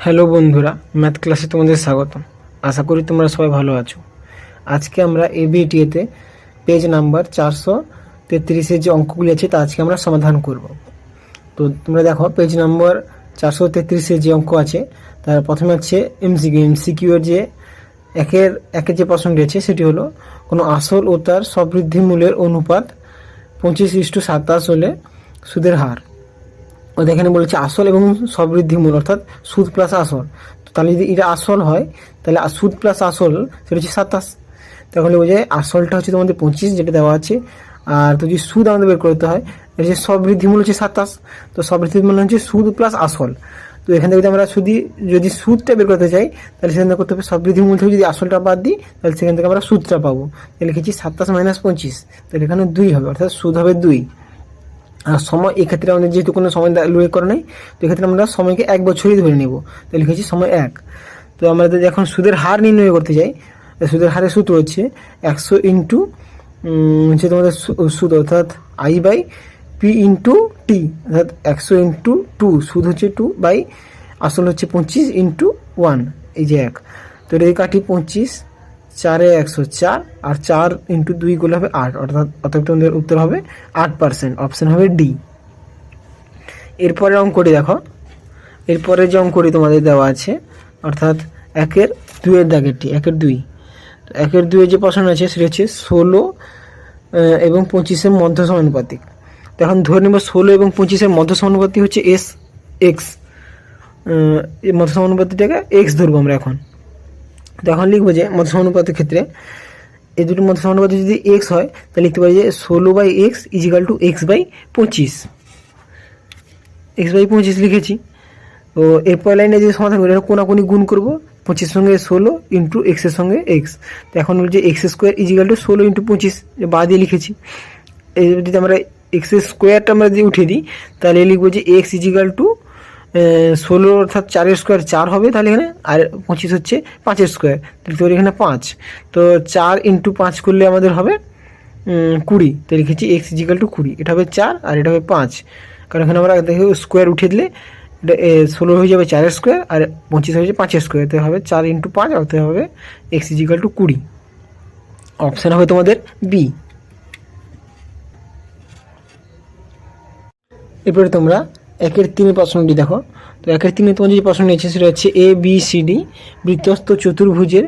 Hello বন্ধুরা, math ক্লাসে তোমাদের স্বাগতম। আশা করি তোমরা সবাই ভালো আছো। আজকে আমরা এবিটিএতে পেজ নাম্বার 433-এর যে অঙ্কগুলি আছে তা আজকে আমরা সমাধান করব। তো তোমরা দেখো, পেজ নাম্বার 433-এর যে অঙ্ক আছে তার প্রথমে হচ্ছে এমসিকিউ এর যে একের যে প্রশ্নটি আছে সেটি হলো, কোনো আসল ও তার সবৃদ্ধি মূলের অনুপাত 25:27 হলে সুদের হার। ওদের এখানে বলেছে আসল এবং সবৃদ্ধি মূল, অর্থাৎ সুদ প্লাস আসল। তো তাহলে যদি এটা আসল হয় তাহলে সুদ প্লাস আসল সেটা হচ্ছে 27। তাহলে বোঝা যায় আসলটা হচ্ছে তোমাদের 25 যেটা দেওয়া আছে, আর তো যদি সুদ আমাদের বের করতে হয় এটা হচ্ছে সবৃদ্ধি মূল হচ্ছে 27। তো সবৃদ্ধি মূল হচ্ছে সুদ প্লাস আসল। তো এখান থেকে আমরা যদি সুদটা বের করতে চাই তাহলে সেখান থেকে করতে হবে সবৃদ্ধি মূল থেকে যদি আসলটা বাদ দিই তাহলে সেখান থেকে আমরা সুদটা পাবো। তাহলে লিখেছি 27 - 25, তাহলে এখানে 2 হবে, অর্থাৎ সুদ হবে 2। আর সময়, এক্ষেত্রে আমাদের যেহেতু কোনো সময় উল্লেখ করা নেই, তো এক্ষেত্রে আমরা সময়কে 1 বছরই ধরে নেব। তো লিখেছি সময় 1। তো আমাদের এখন সুদের হার নির্ণয় করতে চাই, সুদের হারের সূত্র হচ্ছে 100 ইন্টু হচ্ছে তোমাদের সুদ, অর্থাৎ I/P ইন্টু টি, অর্থাৎ 100 ইন্টু 2, সুদ হচ্ছে 2 বাই আসল হচ্ছে 25 ইন্টু 1, এই যে 1। তো এটা কাটি 25, 4 × 104, আর 4 ইন্টু 2 গুলো হবে 8, অর্থাৎ তোমাদের উত্তর হবে 8%, অপশন হবে ডি। এরপরে অঙ্কটি দেখো, এরপরে যে অঙ্কটি তোমাদের দেওয়া আছে অর্থাৎ 1/2 দাগেরটি, 1/2। 1/2 যে প্রশ্ন আছে সেটা হচ্ছে 16 এবং 25-এর মধ্য সমানুপাতিক। তো এখন ধরে নেব 16 এবং 25-এর মধ্য সমানুপাতিক হচ্ছে এক্স, এই মধ্য সমানুপাতিটাকে এক্স ধরবো আমরা এখন। তো এখন লিখবো যে মধ্য সমানুপাতের ক্ষেত্রে এই দুটোর মধ্য সমানুপাতি যদি এক্স হয় তাহলে লিখতে পারি যে 16/x = x/25, x/25 লিখেছি। তো এরপর লাইনে যদি সমাধান করি কোনাকুনি গুণ করবো, 25 সঙ্গে 16 ইন্টু এক্সের সঙ্গে এক্স। তো এখন বলছে x² = 16 × 25, বাদ দিয়ে লিখেছি। এই যদি আমরা এক্সের স্কোয়ারটা আমরা যদি উঠিয়ে দিই তাহলে লিখবো যে x = 16, অর্থাৎ 4-এর স্কোয়ার 4 হবে, তাহলে এখানে আর 25 হচ্ছে 5-এর স্কোয়ার, তাহলে এখানে 5। তো 4 × 5 করলে আমাদের হবে 20, তো লিখেছি x = 20। এটা হবে 4 আর এটা হবে 5, কারণ এখানে আমরা দেখি স্কোয়ার উঠিয়ে দিলে এটা 16 হয়ে যাবে 4-এর স্কোয়ার আর 25 হয়ে যাবে 5-এর স্কোয়ার, তো হবে 4 × 5, অর্থাৎ হবে x = 20। অপশান হবে তোমাদের বি। এরপরে তোমরা 1/3 প্রশ্নটি দেখো। তো 1/3 তোমার যে প্রশ্ন নিয়েছে সেটা হচ্ছে ABCD বৃত্তস্থ চতুর্ভুজের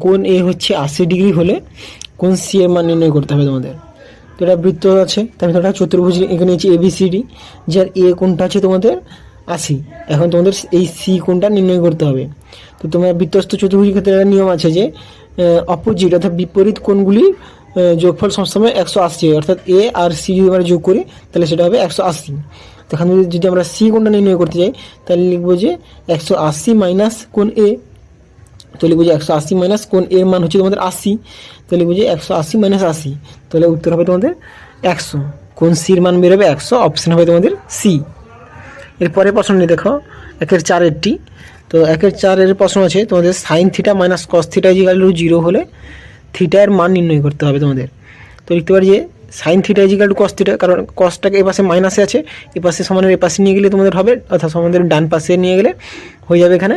কোণ এ হচ্ছে 80 ডিগ্রি হলে কোণ সি এর মান নির্ণয় করতে হবে তোমাদের। তো এটা বৃত্ত আছে, তার ভিতরে চতুর্ভুজ এখানে হচ্ছে ABCD, যার এ কোণটা আছে তোমাদের 80। এখন তোমাদের এই সি কোণটা নির্ণয় করতে হবে। তো তোমার বৃত্তস্থ চতুর্ভুজের ক্ষেত্রে একটা নিয়ম আছে যে অপোজিট অর্থাৎ বিপরীত কোণগুলি যোগফল সবসময় 180 হয়, অর্থাৎ এ আর সি যদি আমরা যোগ করি তাহলে সেটা হবে 180। তো এখানে যদি আমরা সি কোণটা নির্ণয় করতে যাই তাহলে লিখবো যে 180 মাইনাস কোণ এ, তো লিখবো যে 180 মাইনাস কোণ এর মান হচ্ছে তোমাদের 80, তো লিখবো যে 180 - 80, তাহলে উত্তর হবে তোমাদের 100। কোণ সির মান বেরোবে 100, অপশন হবে তোমাদের সি। এরপরে প্রশ্নটি দেখো 1/4-এরটি। তো 1/4-এর প্রশ্ন আছে তোমাদের sin θ - cos θ = 0 হলে থিটা এর মান নির্ণয় করতে হবে তোমাদের। তো লিখতে পারি যে sin θ = cos θ, কারণ কসটাকে এ পাশে মাইনাসে আছে, এ পাশে সমানের এ পাশে নিয়ে গেলে তোমাদের হবে, অর্থাৎ সমানের ডান পাশে নিয়ে গেলে হয়ে যাবে এখানে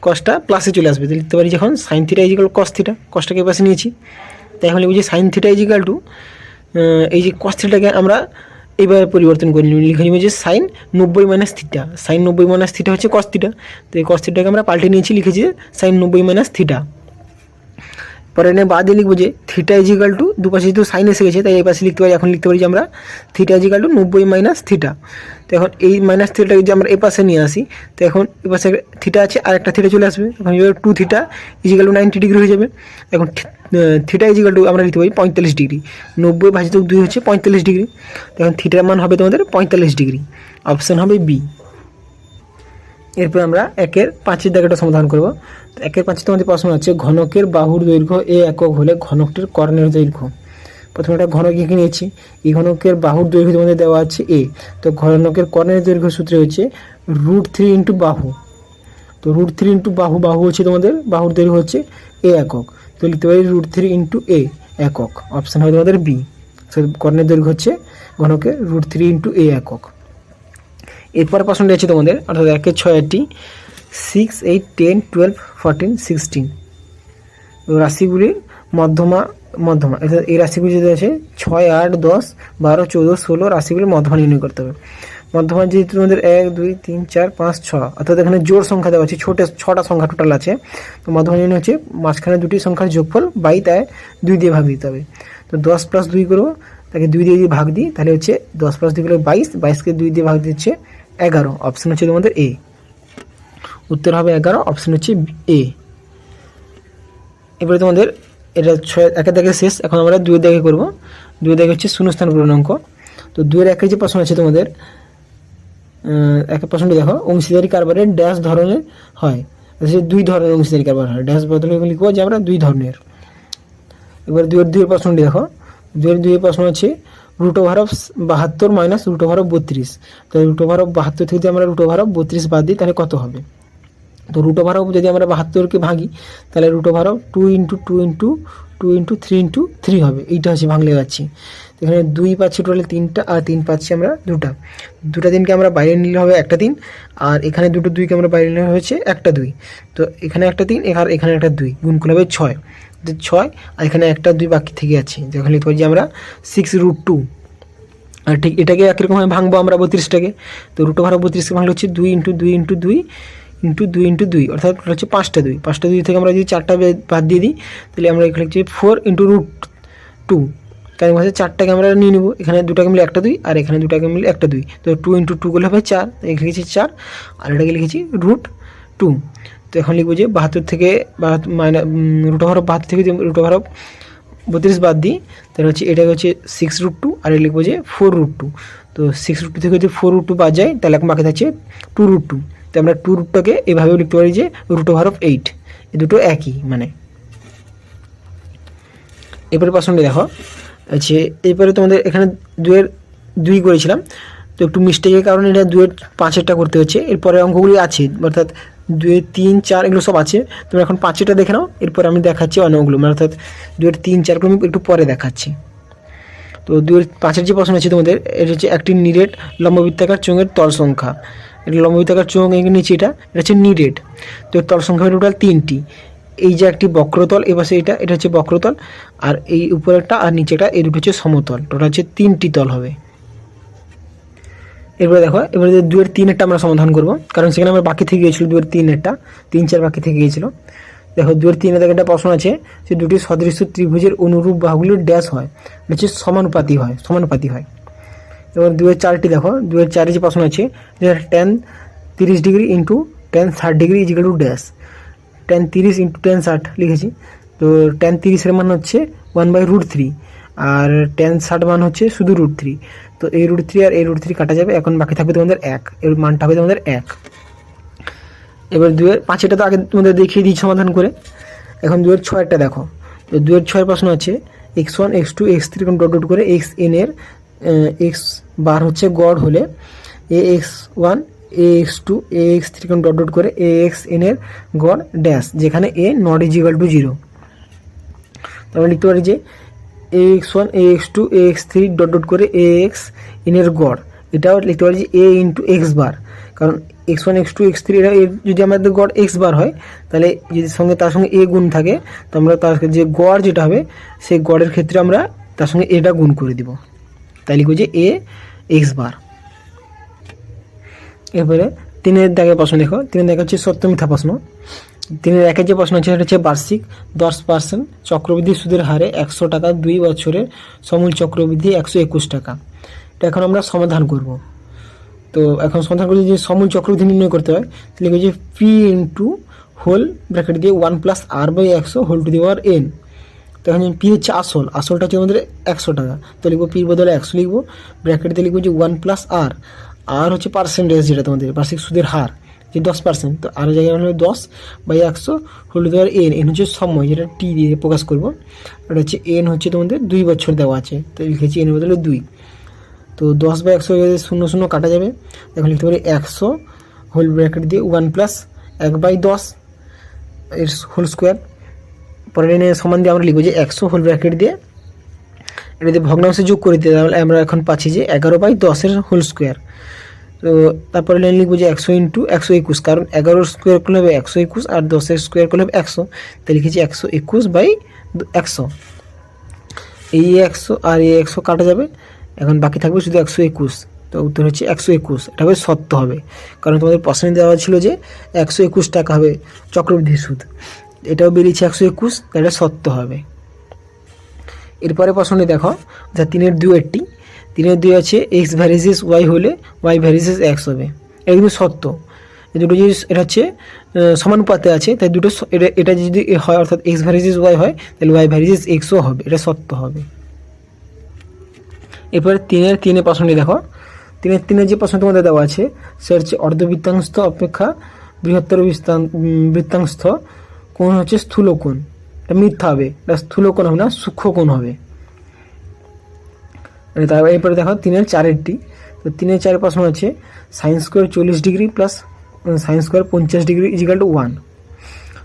কসটা প্লাসে চলে আসবে। তো লিখতে পারি যখন sin θ = cos θ, কসটাকে এ পাশে নিয়েছি, তাই এখন লিখব যে sin θ = এই যে cos θটাকে আমরা এইভাবে পরিবর্তন করে লিখে নিব যে sin 90 - θ, sin 90 - θ হচ্ছে cos θ। তো এই cos θটাকে আমরা পাল্টে নিয়েছি, লিখেছি sin 90 - θ। পরে এনে বাদে লিখবো যে θ = দুপাশে যেহেতু সাইন এসে গেছে তাই এই পাশে লিখতে পারি, এখন লিখতে পারি যে আমরা θ = 90 - θ। তো এখন এই মাইনাস থিটাকে যদি আমরা এই পাশে নিয়ে আসি তো এখন এই পাশে থিটা আছে আর একটা থিটা চলে আসবে, তখন 2θ = 90 ডিগ্রি হয়ে যাবে। এখন θ = আমরা লিখতে পারি 45 ডিগ্রি, 90/2 হচ্ছে 45 ডিগ্রি। এখন থিটার মান হবে তোমাদের 45 ডিগ্রি, অপশন হবে বি। এরপর আমরা 1/5 দাগেটা সমাধান করব। তো 1/5 তোমাদের প্রশ্ন আছে ঘনকের বাহুর দৈর্ঘ্য এ একক হলে ঘনকটির কর্ণের দৈর্ঘ্য। প্রথমে একটা ঘনক এঁকে নিয়েছি, এই ঘনকের বাহুর দৈর্ঘ্য তোমাদের দেওয়া আছে এ, তো ঘনকের কর্ণের দৈর্ঘ্য সূত্র হচ্ছে √3 × বাহু। তো √3 × বাহু হচ্ছে তোমাদের বাহুর দৈর্ঘ্য হচ্ছে এ একক, তো লিখতে পারি √3 × এ একক, অপশন হবে তোমাদের বি। কর্ণের দৈর্ঘ্য হচ্ছে ঘনকের √3 × এ একক। এরপর প্রশ্নটি আছে তোমাদের অর্থাৎ 1/6-টি। 6, 8, 10, 12, 14, 16 রাশিগুলির মধ্যমা অর্থাৎ এই রাশিগুলি যদি আছে 6, 8, 10, 12, 14, 16 রাশিগুলির মধ্যমা নির্ণয় করতে হবে। মধ্যমা যেহেতু তোমাদের 1, 2, 3, 4, 5, 6 অর্থাৎ এখানে জোড় সংখ্যা দেওয়া আছে, ছটা সংখ্যা টোটাল আছে। তো মধ্যমা নির্ণয় হচ্ছে মাঝখানে দুটি সংখ্যার যোগফল বাই তাই 2 দিয়ে ভাগ দিতে হবে। তো 10 + 2 করবো, তাকে 2 দিয়ে যদি ভাগ দিই তাহলে হচ্ছে 10 + 2 করলে 22, 22কে 2 দিয়ে ভাগ দিচ্ছে 11। অপশন হচ্ছে তোমাদের এ, উত্তর হবে 11, অপশন হচ্ছে এ। এবারে তোমাদের এটা 6 একের দাগে শেষ, এখন আমরা 2 এর দাগে করবো। 2 এর দাগে হচ্ছে শূন্যস্থান পূর্ণাঙ্ক। তো 2 এর একের যে প্রশ্ন আছে তোমাদের, একের প্রশ্নটি দেখো, অংশীদারি কারবারে ড্যাশ ধরনের হয়, যে 2 ধরনের অংশীদারি কারবার হয়, ড্যাশ বদলে লিখবো যে আমরা 2 ধরনের। এবার 2 এর প্রশ্নটি দেখো, 2 এর প্রশ্ন আছে √72 মাইনাস √32। তো √72 থেকে যদি আমরা √32 বাদ দিই তাহলে কত হবে? তো √, যদি আমরা 72কে ভাঙি তাহলে √2 × 2 × 2 × 3 × 3 হবে। এইটা হচ্ছে ভাঙলে যাচ্ছি। তো এখানে 2 পাচ্ছি টোটাল 3টা, আর 3 পাচ্ছি আমরা 2টা। 2টা 3কে আমরা বাইরে নিলে হবে একটা 3, আর এখানে দুটো 2কে আমরা বাইরে নিলে হচ্ছে একটা 2। তো এখানে একটা 3, এখানে একটা 2, গুণ করলে হবে 6। 6, আর এখানে একটা 2 বাকি থেকে আছে, যখন লিখতে পারি যে আমরা 6√2। আর ঠিক এটাকে একরকমভাবে ভাঙবো আমরা 32টাকে। তো √32কে ভাঙলে হচ্ছে 2 × 2 × 2 × 2 × 2, অর্থাৎ হচ্ছে 5টা 2। 5টা 2 থেকে আমরা যদি 4টা বাদ দিয়ে দিই তাহলে আমরা এখানে হচ্ছে 4 × √2। তাই হচ্ছে 4টাকে আমরা নিয়ে নেবো, এখানে 2টাকে মিলে একটা 2, আর এখানে 2টাকে মিলে একটা 2। তো 2 × 2 করলে হবে 4, এখানে লিখেছি 4, আর এটাকে লিখেছি √2। তো এখন লিখবো যে 72 থেকে √72 থেকে √32 বাদ দিই তাহলে হচ্ছে এটা হচ্ছে 6√2, আর এটা লিখবো যে 4√2। তো 6√2 থেকে যদি 4√2 বাদ যায় তাহলে এখন বাকি থাকছে 2√2। তো আমরা 2√2কে এভাবেও লিখতে পারি যে √8। এই দুটো একই মানে। এরপরে প্রশ্নটি দেখো, আচ্ছা এরপরে তোমাদের এখানে 2 এর 2 করেছিলাম, তো একটু মিস্টেকের কারণে এটা 2 এর 5এরটা করতে হচ্ছে। এরপরে অঙ্কগুলি আছে, অর্থাৎ 2 এর 3, 4 এগুলো সব আছে। তোমরা এখন 5এরটা দেখে নাও, এরপরে আমি দেখাচ্ছি অন্যগুলো, অর্থাৎ 2 এর 3, 4গুলো আমি একটু পরে দেখাচ্ছি। তো 2 এর 5এর যে প্রশ্ন আছে তোমাদের, এটা হচ্ছে একটি নিরেট লম্ববৃত্তাকার চোঙের তল সংখ্যা। এটা লম্ববৃত্তাকার চোঙ, এর নিচে এটা হচ্ছে নিরেট। তো তল সংখ্যা টোটাল 3টি। এই যে একটি বক্রতল, এবার এটা হচ্ছে বক্রতল, আর এই উপরেরটা আর নিচেটা, এই দুটো হচ্ছে সমতল। টোটাল হচ্ছে 3টি তল হবে। এরপরে দেখো, এবারে 2 এর 3-এরটা আমরা সমাধান করব, কারণ সেখানে আমরা বাকি থেকে গিয়েছিল 2 এর 3-এরটা, 3, 4 বাকি থেকে গিয়েছিল। দেখো 2 এর 3-এর একটা প্রশ্ন আছে যে দুটি সদৃশ্য ত্রিভুজের অনুরূপ বাহুগুলির ড্যাশ হয়, হচ্ছে সমানুপাতি হয়। এবার 2 এর 4টি দেখো, 2 এর 4-এর যে প্রশ্ন আছে যে tan 30 degree × tan 60 degree = dash. tan 30 × tan 60 লিখেছি। তো tan 30-এর মান হচ্ছে 1/√3, আর tan 60 মান হচ্ছে শুধু √3। তো এই √3 আর এই √3 কাটা যাবে, এখন বাকি থাকবে তোমাদের 1, এর মানটা হবে তোমাদের 1। এবার 2 এর 5-এটা তো আগে তোমাদের দেখিয়ে দিই সমাধান করে। এখন 2 এর 6-টা দেখো, তো 2 এর 6-এর প্রশ্ন আছে x1, x2, x3 ডট করে xn এর x বার হচ্ছে গড় হলে ax1, ax2, ax3 ডট করে axn এর গড় ড্যাশ, যেখানে a ≠ 0। তাহলে লিখতে পারি যে ax1, ax2, ax3 ডট করে axn এর গড়, এটাও লিখতে পারি যে a × x বার, কারণ x1, x2, x3 এরা যদি আমাদের গড় x বার হয় তাহলে যদি তার সঙ্গে a গুণ থাকে, তো আমরা তার যে গড় যেটা হবে সেই গড়ের ক্ষেত্রে আমরা তার সঙ্গে এটা গুণ করে দিব, তাই লিখব যে a x বার। এরপরে 3-এর দাগের প্রশ্ন দেখো, 3-এর দাগে হচ্ছে সত্য মিথ্যা প্রশ্ন। 3-এর 1-এর যে প্রশ্ন আছে সেটা হচ্ছে বার্ষিক 10% চক্রবৃদ্ধি সুদের হারে 100 টাকা 2 বছরের সমূল চক্রবৃদ্ধি 121 টাকা। এটা এখন আমরা সমাধান করব। তো এখন সমাধান করলে যে সমূল চক্রবৃদ্ধি নির্ণয় করতে হয়, তাহলে লিখব যে p × হোল ব্র্যাকেট দিয়ে 1 + r/100 whole to the power n। তো এখন p হচ্ছে আসলটা হচ্ছে আমাদের 100 টাকা, তো লিখব p এর বদলে 100 লিখব, ব্র্যাকেট দিয়ে লিখব যে 1 + r, আর হচ্ছে পার্সেন্টেজ, যেটা তোমাদের বার্ষিক সুদের হার যে 10%, তো আর জায়গায় হলো 10/100 whole to the power n। n হচ্ছে সময়, যেটা t দিয়ে প্রকাশ করব, আর হচ্ছে n হচ্ছে তোমাদের 2 বছর দেওয়া আছে, তো লিখেছি n এর বদলে 2। তো 10/100 0 0 কাটা যাবে, এখন লিখতে পারি 100 হোল ব্র্যাকেট দিয়ে 1 + 1/10 এর হোল স্কোয়ার। পরের এনে সমান দিয়ে আমরা লিখব যে 100 হোল ব্র্যাকেট দিয়ে এটা যদি ভগ্নাংশে যোগ করে দিই তাহলে আমরা এখন পাচ্ছি যে 11/10 এর হোল স্কোয়ার। তো তো তারপরে লাইন লিখবো যে 100 ইন্টু 121, কারণ 11 স্কোয়ার করলে হবে 121 আর 10 স্কোয়ার করলে হবে 100, তাই লিখেছি 121/100। এই 100 আর এই 100 কাটা যাবে, এখন বাকি থাকবে শুধু 121। তো উত্তর হচ্ছে 121, এটা হবে সত্য হবে, কারণ তোমাদের প্রশ্নে দেওয়া ছিল যে 121 টাকা হবে চক্রবৃদ্ধি সুদ, এটাও বেরিয়েছে 121, এটা সত্য হবে। এরপরে প্রশ্নটি দেখো, যা 3-2 3-2 আছে এক্স ভ্যারিজেস ওয়াই হলে ওয়াই ভ্যারিজেস এক্স হবে, এটা কিন্তু সত্য। এই দুটো জিনিস এটা হচ্ছে সমানুপাতে আছে, তাই দুটো এটা যদি হয় অর্থাৎ এক্স ভ্যারিজেস ওয়াই হয় তাহলে ওয়াই ভ্যারিজেস এক্সও হবে, এটা সত্য হবে। এরপরে 3-3 প্রশ্নটি দেখো, 3-3 যে প্রশ্ন তোমাদের দেওয়া আছে সেটা হচ্ছে অর্ধবৃত্তাংশ অপেক্ষা বৃহত্তর বৃত্তাংশ কোণ হচ্ছে স্থূল কোণ, এটা মিথ্যা হবে, এটা স্থূল কোণ হবে না, সূক্ষ্ম কোণ হবে। তারপর এরপরে দেখো 3-4 তো 3-4 প্রশ্ন আছে sine square 40 degree plus sine square 50 degree equal to 1।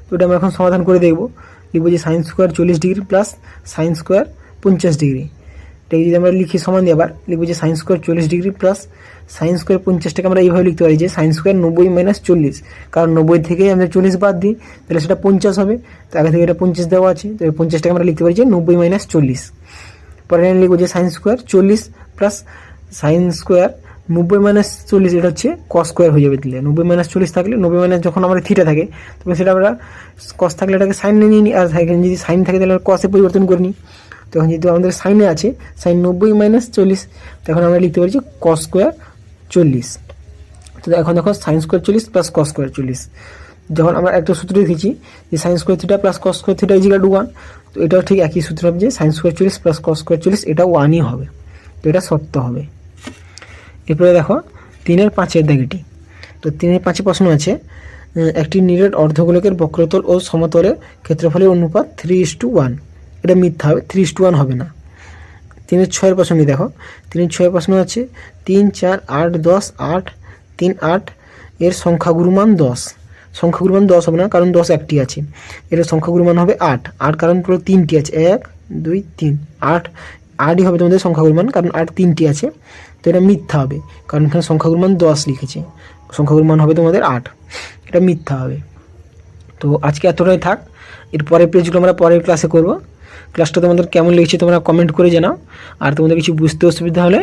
তো এটা আমরা এখন সমাধান করে দেখবো, লিখবো যে sine square 40 degree plus sine square 50 degree, এটাকে যদি আমরা লিখি সমান দিয়ে আবার লিখবো যে sine square 40 degree plus sine square 50টাকে আমরা এইভাবে লিখতে পারি যে সাইন স্কোয়ার 90 - 40, কারণ 90 থেকে আমরা 40 বাদ দিই তাহলে সেটা 50 হবে, তো আগে থেকে এটা 50 দেওয়া আছে, তো 50টাকে আমরা লিখতে পারি যে 90 - 40। পরে লিখবো যে sine square 40 plus sine square 90 - 40, এটা হচ্ছে কস স্কোয়ার হয়ে যাবে, দিলে 90 - 40 থাকলে 90 যখন আমাদের থিটা থাকে তখন সেটা আমরা কস থাকলে এটাকে সাইন নিয়ে নিই, আর যদি সাইন থাকে তাহলে কসে পরিবর্তন করে নিই। তখন যেহেতু আমাদের সাইনে আছে সাইন 90 - 40, তখন আমরা লিখতে পারি যে কস স্কোয়ার 40। তো এখন দেখো sine square 40 plus cos square 40, যখন আমরা একটা সূত্র লিখেছি যে sine square theta plus cos square theta equal to 1, তো এটাও ঠিক একই সূত্র হবে যে sine square 40 plus cos square 40 এটা 1ই হবে, তো এটা সত্য হবে। এরপরে দেখো 3-5 দাগেটি, তো 3-5 প্রশ্ন আছে একটি নিরেট অর্ধগোলকের বক্রতল ও সমতলের ক্ষেত্রফলের অনুপাত 3:1, এটা মিথ্যা হবে, 3:1 হবে না। 3-6 প্রশ্নটি দেখো, 3-6 প্রশ্ন আছে 3, 4, 8, 10, 8, 3, 8 এর সংখ্যাগুরুমান 10, সংখ্যাগুরুমান 10 হবে না, কারণ 10 একটি আছে, এর সংখ্যাগুরুমান হবে 8, কারণ পুরো 3টি আছে, 1, 2, 3, 8ই হবে তোমাদের সংখ্যাগুরুমান, কারণ 8 3টি আছে, তো এটা মিথ্যা হবে, কারণ এখানে সংখ্যাগুরুমান 10 লিখেছে, সংখ্যাগুরুমান হবে তোমাদের 8, এটা মিথ্যা হবে। তো আজকে এতটাই থাক, এর পরের পেজগুলো আমরা পরের ক্লাসে করব। ক্লাসটা তোমাদের কেমন লেগেছে তোমরা কমেন্ট করে জানাও, আর তোমাদের কিছু বুঝতে অসুবিধা হলে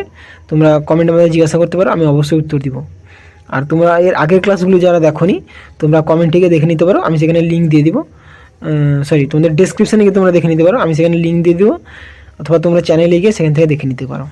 তোমরা কমেন্টে আমাদের জিজ্ঞাসা করতে পারো, আমি অবশ্যই উত্তর দিব। আর তোমরা এর আগের ক্লাসগুলো যারা দেখোনি তোমরা কমেন্ট থেকে দেখে নিতে পারো, আমি সেখানে লিঙ্ক দিয়ে দিব, তোমাদের ডেসক্রিপশানে গিয়ে তোমরা দেখে নিতে পারো, আমি সেখানে লিঙ্ক দিয়ে দেবো, অথবা তোমরা চ্যানেলে গিয়ে সেখান থেকে দেখে নিতে পারো।